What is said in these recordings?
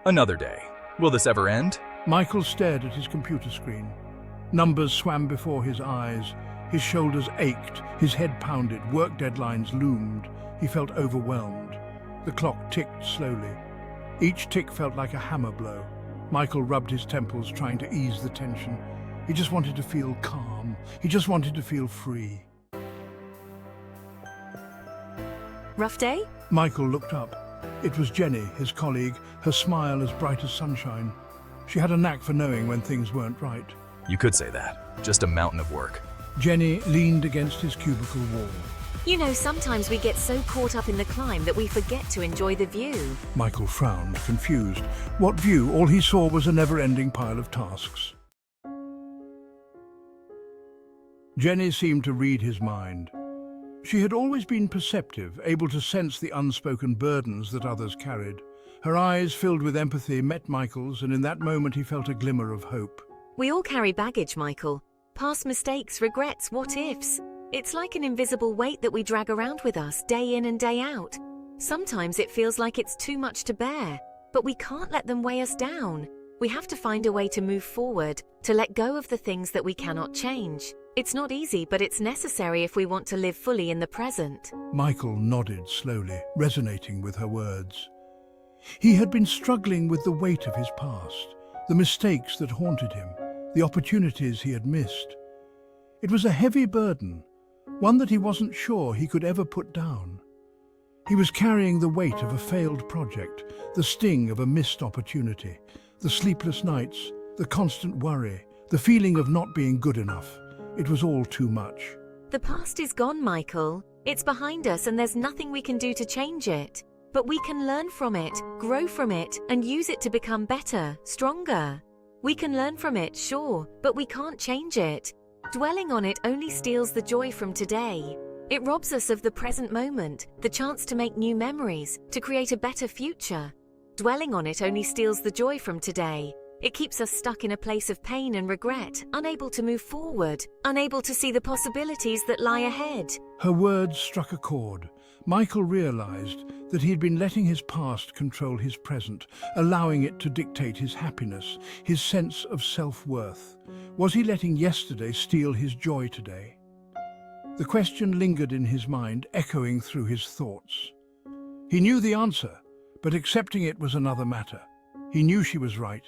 Another day. Will this ever end? Michael stared at his computer screen. Numbers swam before his eyes. His shoulders ached, his head pounded, work deadlines loomed. He felt overwhelmed. The clock ticked slowly. Each tick felt like a hammer blow. Michael rubbed his temples, trying to ease the tension. He just wanted to feel calm. He just wanted to feel free. Rough day? Michael looked up. It was Jenny, his colleague, her smile as bright as sunshine. She had a knack for knowing when things weren't right. You could say that. Just a mountain of work. Jenny leaned against his cubicle wall. You know, sometimes we get so caught up in the climb that we forget to enjoy the view. Michael frowned, confused. What view? All he saw was a never-ending pile of tasks. Jenny seemed to read his mind. She had always been perceptive, able to sense the unspoken burdens that others carried. Her eyes, filled with empathy, met Michael's, and in that moment he felt a glimmer of hope. We all carry baggage, Michael. Past mistakes, regrets, what-ifs. It's like an invisible weight that we drag around with us day in and day out. Sometimes it feels like it's too much to bear, but we can't let them weigh us down. We have to find a way to move forward, to let go of the things that we cannot change. It's not easy, but it's necessary if we want to live fully in the present. Michael nodded slowly, resonating with her words. He had been struggling with the weight of his past, the mistakes that haunted him, the opportunities he had missed. It was a heavy burden, one that he wasn't sure he could ever put down. He was carrying the weight of a failed project, the sting of a missed opportunity, the sleepless nights, the constant worry, the feeling of not being good enough. It was all too much. The past is gone, Michael. It's behind us and there's nothing we can do to change it. But we can learn from it, grow from it, and use it to become better, stronger. We can learn from it, sure, but we can't change it. Dwelling on it only steals the joy from today. It robs us of the present moment, the chance to make new memories, to create a better future. Dwelling on it only steals the joy from today. It keeps us stuck in a place of pain and regret, unable to move forward, unable to see the possibilities that lie ahead. Her words struck a chord. Michael realized that he had been letting his past control his present, allowing it to dictate his happiness, his sense of self-worth. Was he letting yesterday steal his joy today? The question lingered in his mind, echoing through his thoughts. He knew the answer, but accepting it was another matter. He knew she was right.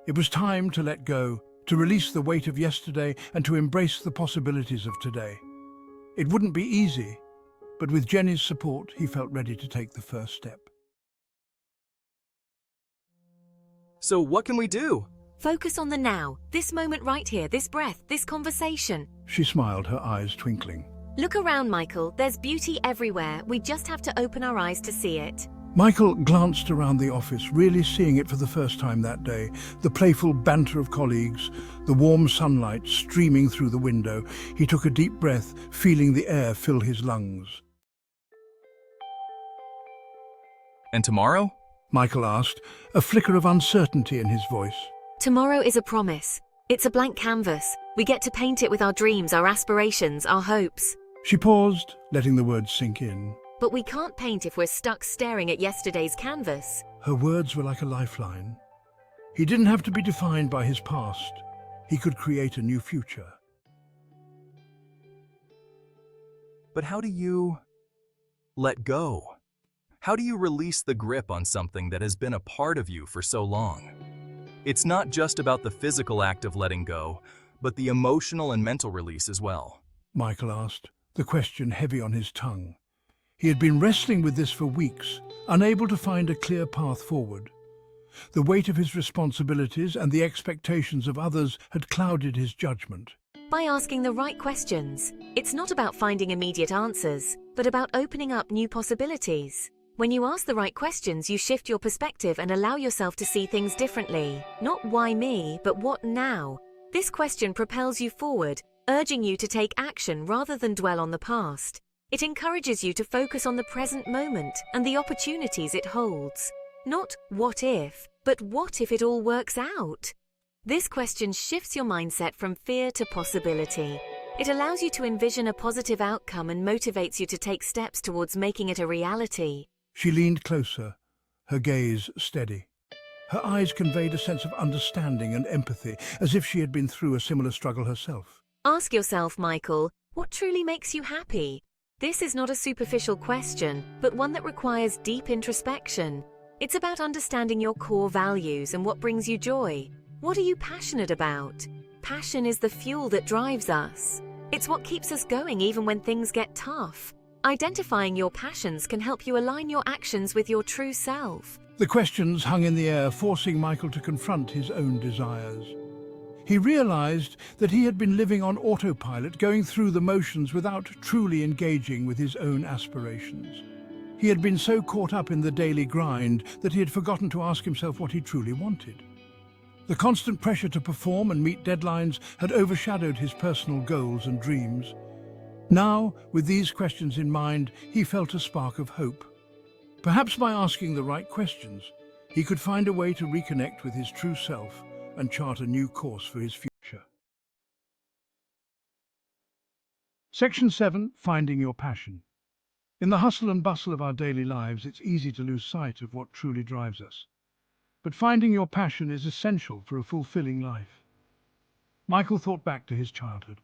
It was time to let go, to release the weight of yesterday and to embrace the possibilities of today. It wouldn't be easy, but with Jenny's support, he felt ready to take the first step. So what can we do? Focus on the now, this moment right here, this breath, this conversation. She smiled, her eyes twinkling. Look around, Michael. There's beauty everywhere. We just have to open our eyes to see it. Michael glanced around the office, really seeing it for the first time that day. The playful banter of colleagues, the warm sunlight streaming through the window. He took a deep breath, feeling the air fill his lungs. And tomorrow? Michael asked, a flicker of uncertainty in his voice. Tomorrow is a promise. It's a blank canvas. We get to paint it with our dreams, our aspirations, our hopes. She paused, letting the words sink in. But we can't paint if we're stuck staring at yesterday's canvas. Her words were like a lifeline. He didn't have to be defined by his past. He could create a new future. But how do you let go? How do you release the grip on something that has been a part of you for so long? It's not just about the physical act of letting go, but the emotional and mental release as well. Michael asked, the question heavy on his tongue. He had been wrestling with this for weeks, unable to find a clear path forward. The weight of his responsibilities and the expectations of others had clouded his judgment. By asking the right questions, it's not about finding immediate answers, but about opening up new possibilities. When you ask the right questions, you shift your perspective and allow yourself to see things differently. Not why me, but what now? This question propels you forward, urging you to take action rather than dwell on the past. It encourages you to focus on the present moment and the opportunities it holds. Not what if, but what if it all works out? This question shifts your mindset from fear to possibility. It allows you to envision a positive outcome and motivates you to take steps towards making it a reality. She leaned closer, her gaze steady. Her eyes conveyed a sense of understanding and empathy, as if she had been through a similar struggle herself. Ask yourself, Michael, what truly makes you happy? This is not a superficial question, but one that requires deep introspection. It's about understanding your core values and what brings you joy. What are you passionate about? Passion is the fuel that drives us. It's what keeps us going even when things get tough. Identifying your passions can help you align your actions with your true self. The questions hung in the air, forcing Michael to confront his own desires. He realized that he had been living on autopilot, going through the motions without truly engaging with his own aspirations. He had been so caught up in the daily grind that he had forgotten to ask himself what he truly wanted. The constant pressure to perform and meet deadlines had overshadowed his personal goals and dreams. Now, with these questions in mind, he felt a spark of hope. Perhaps by asking the right questions, he could find a way to reconnect with his true self and chart a new course for his future. Section 7. Finding your passion. In the hustle and bustle of our daily lives, it's easy to lose sight of what truly drives us. But finding your passion is essential for a fulfilling life. Michael thought back to his childhood,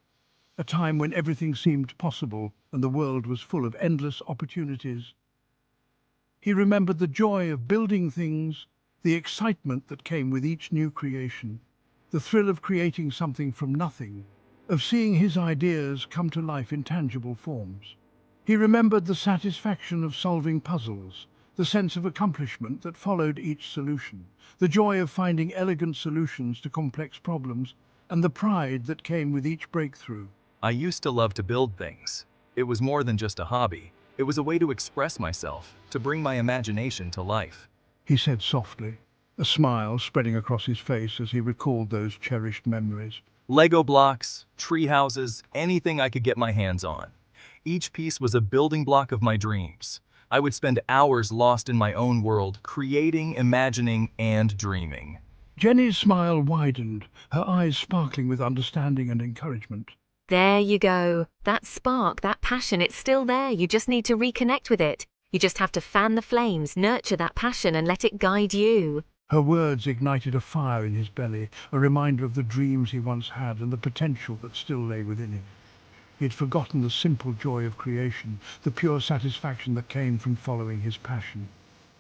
a time when everything seemed possible and the world was full of endless opportunities. He remembered the joy of building things, the excitement that came with each new creation, the thrill of creating something from nothing, of seeing his ideas come to life in tangible forms. He remembered the satisfaction of solving puzzles, the sense of accomplishment that followed each solution, the joy of finding elegant solutions to complex problems, and the pride that came with each breakthrough. I used to love to build things. It was more than just a hobby. It was a way to express myself, to bring my imagination to life. He said softly, a smile spreading across his face as he recalled those cherished memories. Lego blocks, tree houses, anything I could get my hands on. Each piece was a building block of my dreams. I would spend hours lost in my own world, creating, imagining, and dreaming. Jenny's smile widened, her eyes sparkling with understanding and encouragement. There you go. That spark, that passion, it's still there. You just need to reconnect with it. You just have to fan the flames, nurture that passion, and let it guide you. Her words ignited a fire in his belly, a reminder of the dreams he once had and the potential that still lay within him. He had forgotten the simple joy of creation, the pure satisfaction that came from following his passion.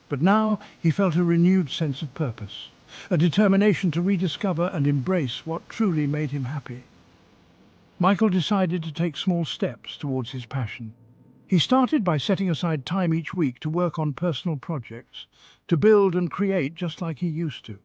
But now he felt a renewed sense of purpose, a determination to rediscover and embrace what truly made him happy. Michael decided to take small steps towards his passion. He started by setting aside time each week to work on personal projects, to build and create just like he used to.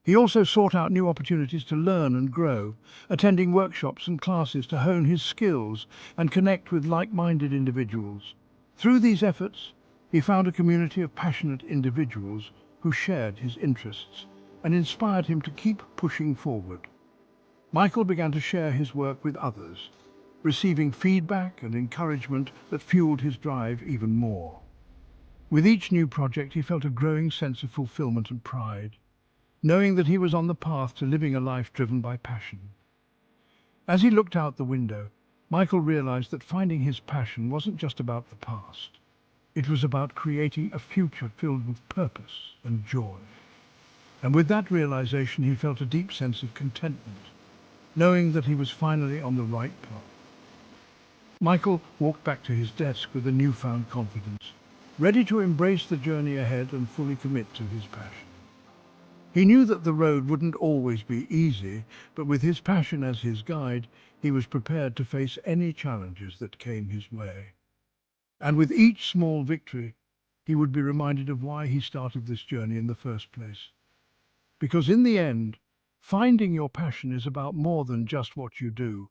He also sought out new opportunities to learn and grow, attending workshops and classes to hone his skills and connect with like-minded individuals. Through these efforts, he found a community of passionate individuals who shared his interests and inspired him to keep pushing forward. Michael began to share his work with others, receiving feedback and encouragement that fueled his drive even more. With each new project, he felt a growing sense of fulfillment and pride, knowing that he was on the path to living a life driven by passion. As he looked out the window, Michael realized that finding his passion wasn't just about the past. It was about creating a future filled with purpose and joy. And with that realization, he felt a deep sense of contentment, knowing that he was finally on the right path. Michael walked back to his desk with a newfound confidence, ready to embrace the journey ahead and fully commit to his passion. He knew that the road wouldn't always be easy, but with his passion as his guide, he was prepared to face any challenges that came his way. And with each small victory, he would be reminded of why he started this journey in the first place. Because in the end, finding your passion is about more than just what you do.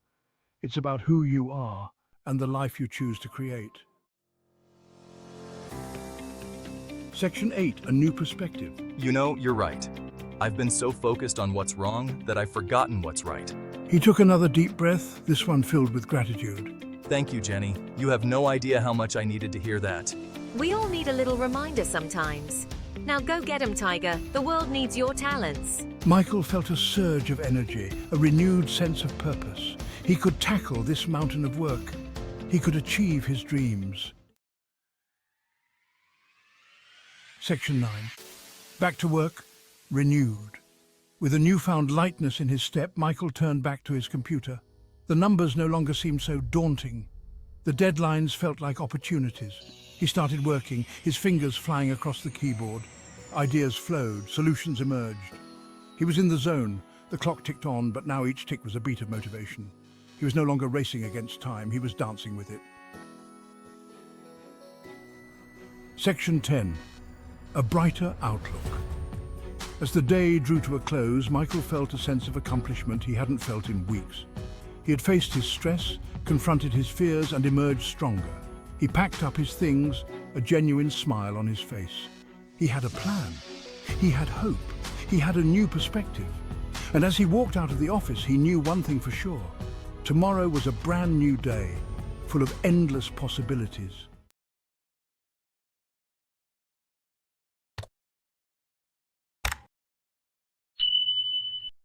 It's about who you are and the life you choose to create. Section 8. A new perspective. You know, you're right. I've been so focused on what's wrong that I've forgotten what's right. He took another deep breath, this one filled with gratitude. Thank you, Jenny. You have no idea how much I needed to hear that. We all need a little reminder sometimes. Now go get 'em, Tiger. The world needs your talents. Michael felt a surge of energy, a renewed sense of purpose. He could tackle this mountain of work. He could achieve his dreams. Section 9. Back to work. renewed. With a newfound lightness in his step, Michael turned back to his computer. The numbers no longer seemed so daunting. The deadlines felt like opportunities. He started working, his fingers flying across the keyboard. Ideas flowed, solutions emerged. He was in the zone. The clock ticked on, but now each tick was a beat of motivation. He was no longer racing against time, he was dancing with it. Section 10. A brighter outlook. As the day drew to a close, Michael felt a sense of accomplishment he hadn't felt in weeks. He had faced his stress, confronted his fears, and emerged stronger. He packed up his things, a genuine smile on his face. He had a plan. He had hope. He had a new perspective. And as he walked out of the office, he knew one thing for sure. Tomorrow was a brand new day, full of endless possibilities.